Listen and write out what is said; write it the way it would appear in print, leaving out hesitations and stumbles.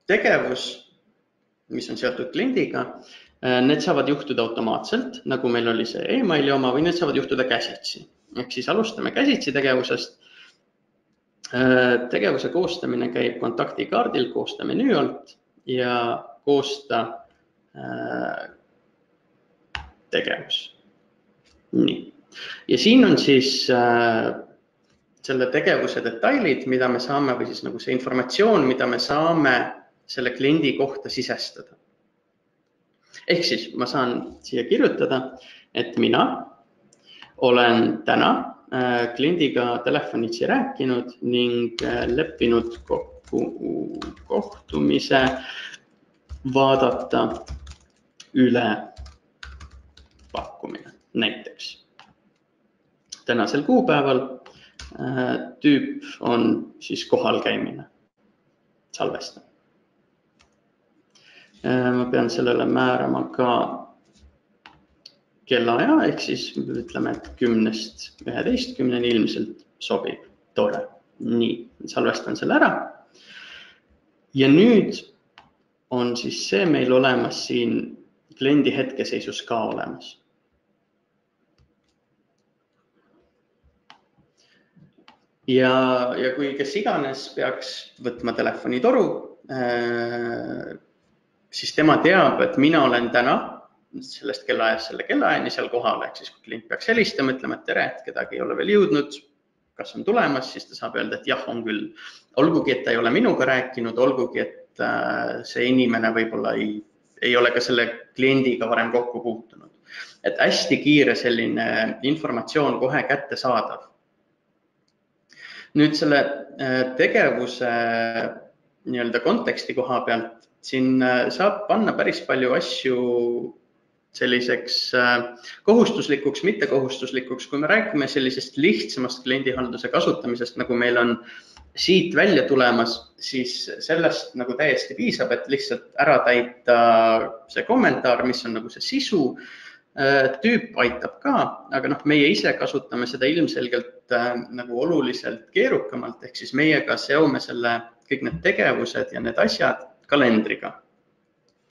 tegevus, mis on seotud kliendiga, need saavad juhtuda automaatselt, nagu meil oli see emaili oma, või need saavad juhtuda käsitsi. Ehk siis alustame käsitsi tegevusest. Tegevuse koostamine käib kontaktikaardil, koosta menüü alt ja koosta tegevus. Nii. Ja siin on siis selle tegevuse detailid, mida me saame, või siis nagu see informatsioon, mida me saame selle kliendi kohta sisestada. Ehk siis ma saan siia kirjutada, et mina olen täna kliendiga telefonitsi rääkinud ning leppinud kokku kohtumise vaadata üle pakkumine. Näiteks tänasel kuupäeval tüüp on siis kohal käimine, salvestan. Ma pean sellele määrama ka kellaaja, ehk siis ütleme, et 10-11 ilmselt sobib. Tore. Nii, salvestan selle ära. Ja nüüd on siis see meil olemas siin kliendi hetkeseisus ka olemas. Ja kui kes iganes peaks võtma telefonitoru, siis tema teab, et mina olen täna sellest kellaajast selle kellaajani seal kohal. Ehk siis kui klient peaks helistama, ütlema, et tere, et kedagi ei ole veel jõudnud, kas on tulemas, siis ta saab öelda, et jah, on küll. Olgugi, et ta ei ole minuga rääkinud, olgugi, et see inimene võib-olla ei ole ka selle kliendiga varem kokku puutunud. Et hästi kiire selline informatsioon kohe kätte saadav. Nüüd selle tegevuse nii-öelda konteksti koha pealt siin saab panna päris palju asju selliseks kohustuslikuks, mittekohustuslikuks. Kui me räägime sellisest lihtsamast kliendihalduse kasutamisest, nagu meil on siit välja tulemas, siis sellest nagu täiesti piisab, et lihtsalt ära täita see kommentaar, mis on nagu see sisu. Tüüp aitab ka, aga meie ise kasutame seda ilmselgelt nagu oluliselt keerukamalt, ehk siis meiega seome selle kõik need tegevused ja need asjad kalendriga.